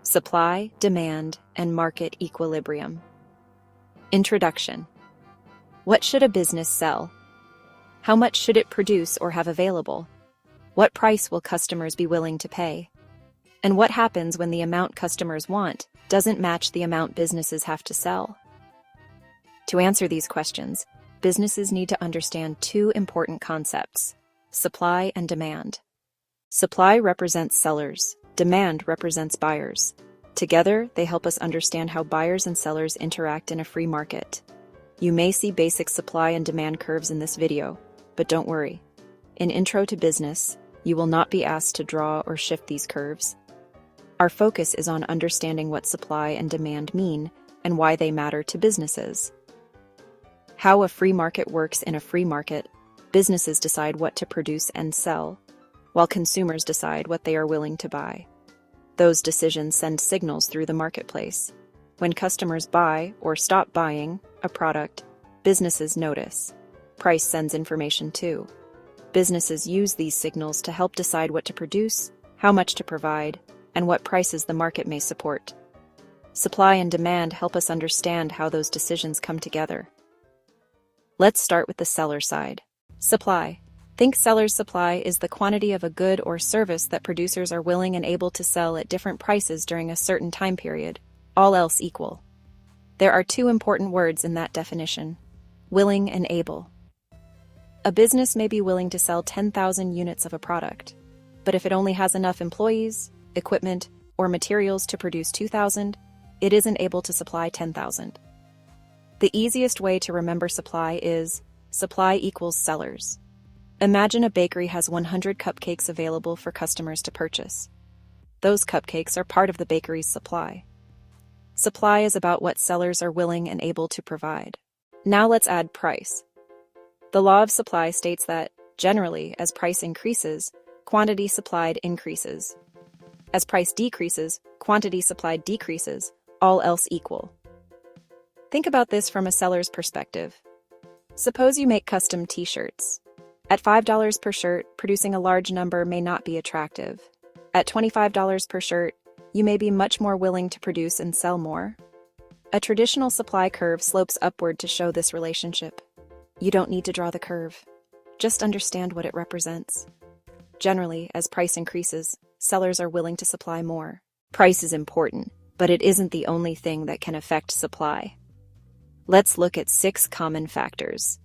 Supply, demand, and market equilibrium. Introduction. What should a business sell? How much should it produce or have available? What price will customers be willing to pay? And what happens when the amount customers want doesn't match the amount businesses have to sell? To answer these questions, businesses need to understand two important concepts: supply and demand. Supply represents sellers, demand represents buyers. Together, they help us understand how buyers and sellers interact in a free market. You may see basic supply and demand curves in this video, but don't worry. In Intro to Business, you will not be asked to draw or shift these curves. Our focus is on understanding what supply and demand mean and why they matter to businesses. How a free market works. In a free market, businesses decide what to produce and sell, while consumers decide what they are willing to buy. Those decisions send signals through the marketplace. When customers buy or stop buying a product, businesses notice. Price sends information too. Businesses use these signals to help decide what to produce, how much to provide, and what prices the market may support. Supply and demand help us understand how those decisions come together. Let's start with the seller side. Supply. Think seller's supply is the quantity of a good or service that producers are willing and able to sell at different prices during a certain time period, all else equal. There are two important words in that definition: willing and able. A business may be willing to sell 10,000 units of a product, but if it only has enough employees, equipment, or materials to produce 2,000, it isn't able to supply 10,000. The easiest way to remember supply is supply equals sellers. Imagine a bakery has 100 cupcakes available for customers to purchase. Those cupcakes are part of the bakery's supply. Supply is about what sellers are willing and able to provide. Now let's add price. The law of supply states that, generally, as price increases, quantity supplied increases. As price decreases, quantity supplied decreases, all else equal. Think about this from a seller's perspective. Suppose you make custom t-shirts. At $5 per shirt, producing a large number may not be attractive. At $25 per shirt, you may be much more willing to produce and sell more. A traditional supply curve slopes upward to show this relationship. You don't need to draw the curve. Just understand what it represents. Generally, as price increases, sellers are willing to supply more. Price is important, but it isn't the only thing that can affect supply. Let's look at 6 common factors.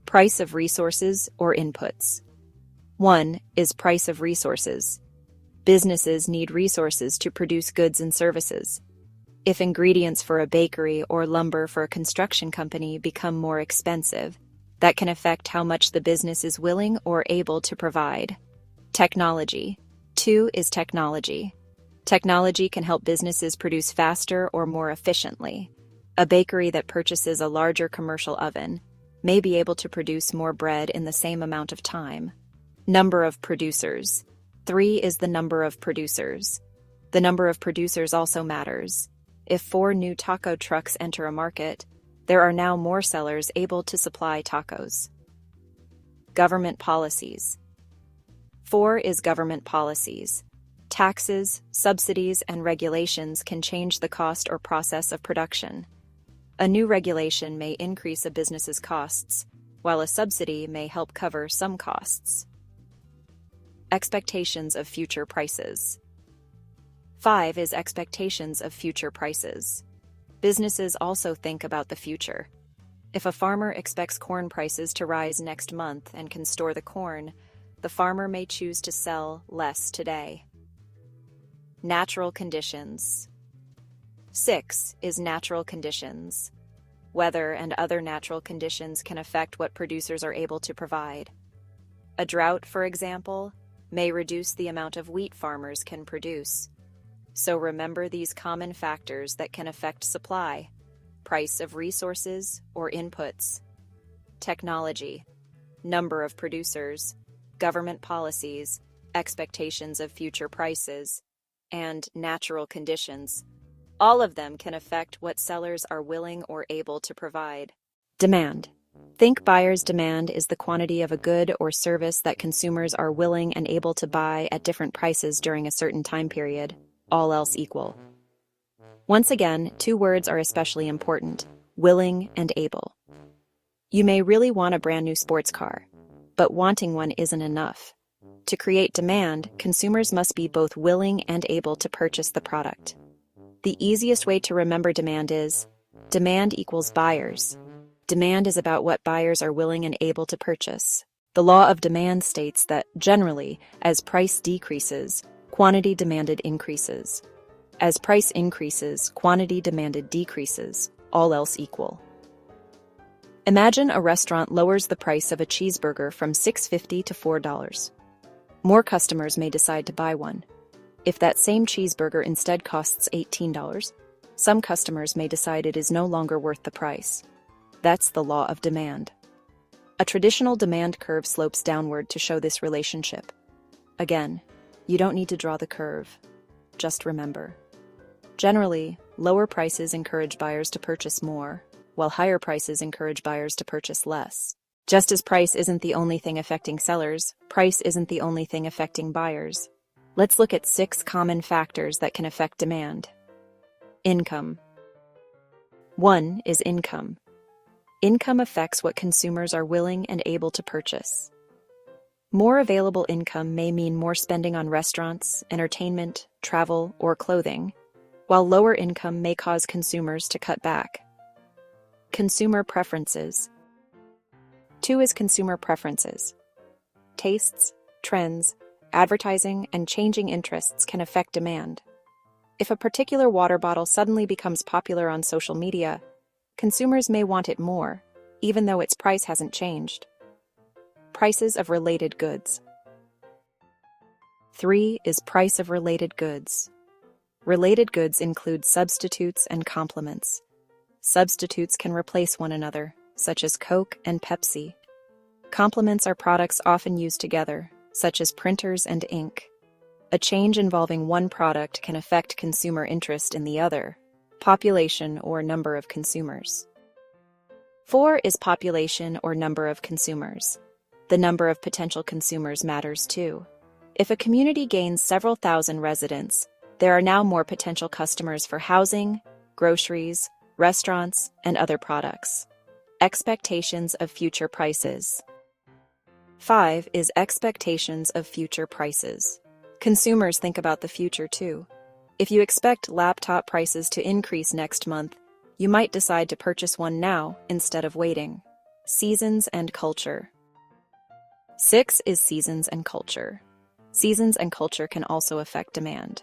Price of resources or inputs. 1 is price of resources. Businesses need resources to produce goods and services. If ingredients for a bakery or lumber for a construction company become more expensive, that can affect how much the business is willing or able to provide. Technology. 2 is technology. Technology can help businesses produce faster or more efficiently. A bakery that purchases a larger commercial oven may be able to produce more bread in the same amount of time. Number of producers. 3 is the number of producers. The number of producers also matters. If 4 new taco trucks enter a market, there are now more sellers able to supply tacos. Government policies. 4 is government policies. Taxes, subsidies, and regulations can change the cost or process of production. A new regulation may increase a business's costs, while a subsidy may help cover some costs. Expectations of future prices. 5 is expectations of future prices. Businesses also think about the future. If a farmer expects corn prices to rise next month and can store the corn, the farmer may choose to sell less today. Natural conditions. 6 is natural conditions. Weather and other natural conditions can affect what producers are able to provide. A drought, for example, may reduce the amount of wheat farmers can produce. So remember these common factors that can affect supply: price of resources or inputs, technology, number of producers, government policies, expectations of future prices, and natural conditions. All of them can affect what sellers are willing or able to provide. Demand. Think buyer's demand is the quantity of a good or service that consumers are willing and able to buy at different prices during a certain time period, all else equal. Once again, two words are especially important: willing and able. You may really want a brand new sports car, but wanting one isn't enough. To create demand, consumers must be both willing and able to purchase the product. The easiest way to remember demand is demand equals buyers. Demand is about what buyers are willing and able to purchase. The law of demand states that, generally, as price decreases, quantity demanded increases. As price increases, quantity demanded decreases, all else equal. Imagine a restaurant lowers the price of a cheeseburger from $6.50 to $4. More customers may decide to buy one. If that same cheeseburger instead costs $18, some customers may decide it is no longer worth the price. That's the law of demand. A traditional demand curve slopes downward to show this relationship. Again, you don't need to draw the curve. Just remember. Generally, lower prices encourage buyers to purchase more, while higher prices encourage buyers to purchase less. Just as price isn't the only thing affecting sellers, price isn't the only thing affecting buyers. Let's look at 6 common factors that can affect demand. Income. 1 is income. Income affects what consumers are willing and able to purchase. More available income may mean more spending on restaurants, entertainment, travel, or clothing, while lower income may cause consumers to cut back. Consumer preferences. 2 is consumer preferences. Tastes, trends, advertising, and changing interests can affect demand. If a particular water bottle suddenly becomes popular on social media, consumers may want it more, even though its price hasn't changed. Prices of related goods. 3 is price of related goods. Related goods include substitutes and complements. Substitutes can replace one another, such as Coke and Pepsi. Complements are products often used together, such as printers and ink. A change involving one product can affect consumer interest in the other, population or number of consumers. 4 is population or number of consumers. The number of potential consumers matters too. If a community gains several thousand residents, there are now more potential customers for housing, groceries, restaurants, and other products. Expectations of future prices. 5 is expectations of future prices. Consumers think about the future too. If you expect laptop prices to increase next month, you might decide to purchase one now instead of waiting. Seasons and culture. 6 is seasons and culture. Seasons and culture can also affect demand.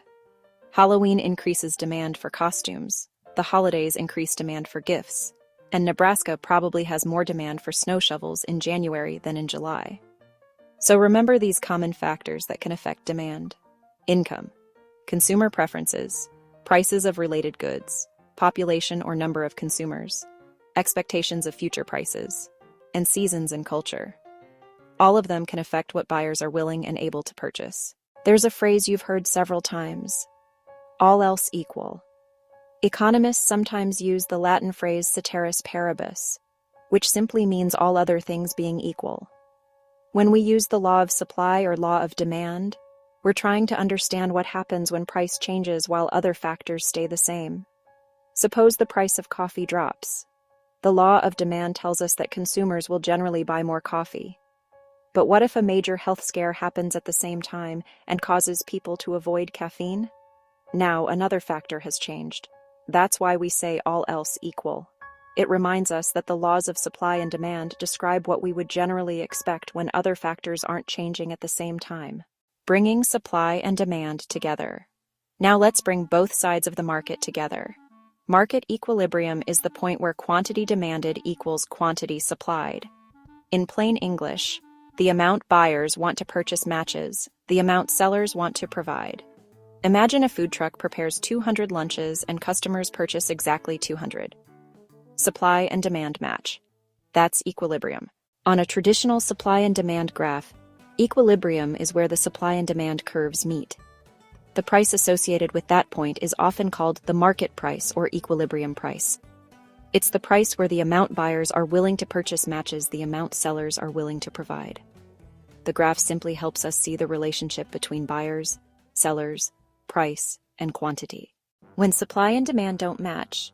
Halloween increases demand for costumes. The holidays increase demand for gifts. And Nebraska probably has more demand for snow shovels in January than in July. So remember these common factors that can affect demand: income, consumer preferences, prices of related goods, population or number of consumers, expectations of future prices, and seasons and culture. All of them can affect what buyers are willing and able to purchase. There's a phrase you've heard several times: all else equal. Economists sometimes use the Latin phrase ceteris paribus, which simply means all other things being equal. When we use the law of supply or law of demand, we're trying to understand what happens when price changes while other factors stay the same. Suppose the price of coffee drops. The law of demand tells us that consumers will generally buy more coffee. But what if a major health scare happens at the same time and causes people to avoid caffeine? Now another factor has changed. That's why we say all else equal. It reminds us that the laws of supply and demand describe what we would generally expect when other factors aren't changing at the same time. Bringing supply and demand together. Now let's bring both sides of the market together. Market equilibrium is the point where quantity demanded equals quantity supplied. In plain English, the amount buyers want to purchase matches the amount sellers want to provide. Imagine a food truck prepares 200 lunches and customers purchase exactly 200. Supply and demand match. That's equilibrium. On a traditional supply and demand graph, equilibrium is where the supply and demand curves meet. The price associated with that point is often called the market price or equilibrium price. It's the price where the amount buyers are willing to purchase matches the amount sellers are willing to provide. The graph simply helps us see the relationship between buyers, sellers, price, and quantity. When supply and demand don't match.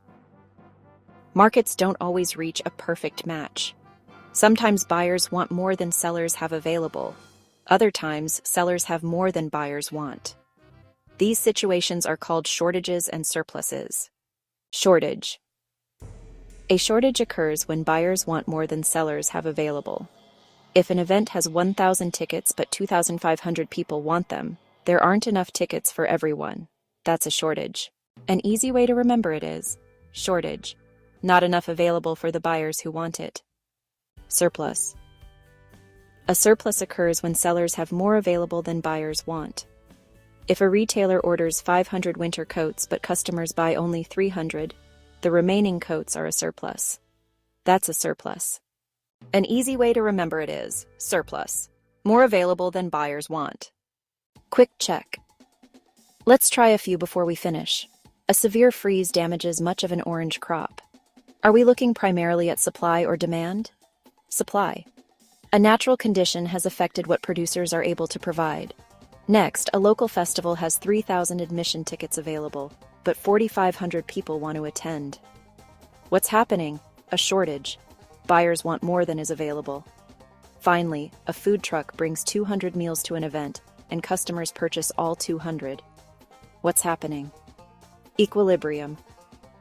Markets don't always reach a perfect match. Sometimes buyers want more than sellers have available. Other times, sellers have more than buyers want. These situations are called shortages and surpluses. Shortage. A shortage occurs when buyers want more than sellers have available. If an event has 1,000 tickets but 2,500 people want them, there aren't enough tickets for everyone. That's a shortage. An easy way to remember it is shortage. Not enough available for the buyers who want it. Surplus. A surplus occurs when sellers have more available than buyers want. If a retailer orders 500 winter coats but customers buy only 300, the remaining coats are a surplus. That's a surplus. An easy way to remember it is surplus. More available than buyers want. Quick check. Let's try a few before we finish. A severe freeze damages much of an orange crop. Are we looking primarily at supply or demand? Supply. A natural condition has affected what producers are able to provide. Next, a local festival has 3,000 admission tickets available, but 4,500 people want to attend. What's happening? A shortage. Buyers want more than is available. Finally, a food truck brings 200 meals to an event, and customers purchase all 200. What's happening? Equilibrium.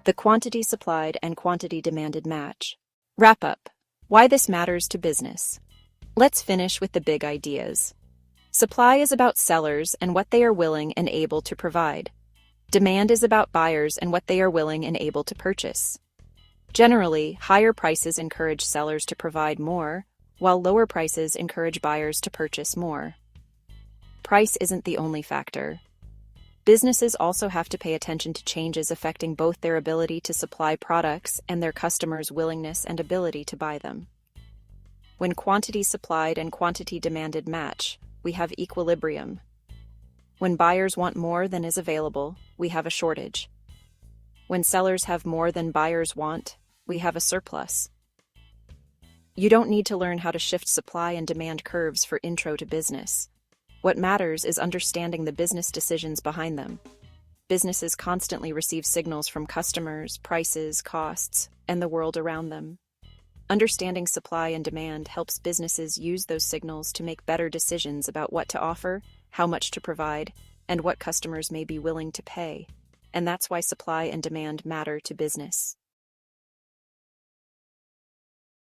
The quantity supplied and quantity demanded match. Wrap up. Why this matters to business. Let's finish with the big ideas. Supply is about sellers and what they are willing and able to provide. Demand is about buyers and what they are willing and able to purchase. Generally, higher prices encourage sellers to provide more, while lower prices encourage buyers to purchase more. Price isn't the only factor. Businesses also have to pay attention to changes affecting both their ability to supply products and their customers' willingness and ability to buy them. When quantity supplied and quantity demanded match, we have equilibrium. When buyers want more than is available, we have a shortage. When sellers have more than buyers want, we have a surplus. You don't need to learn how to shift supply and demand curves for intro to business. What matters is understanding the business decisions behind them. Businesses constantly receive signals from customers, prices, costs, and the world around them. Understanding supply and demand helps businesses use those signals to make better decisions about what to offer, how much to provide, and what customers may be willing to pay. And that's why supply and demand matter to business.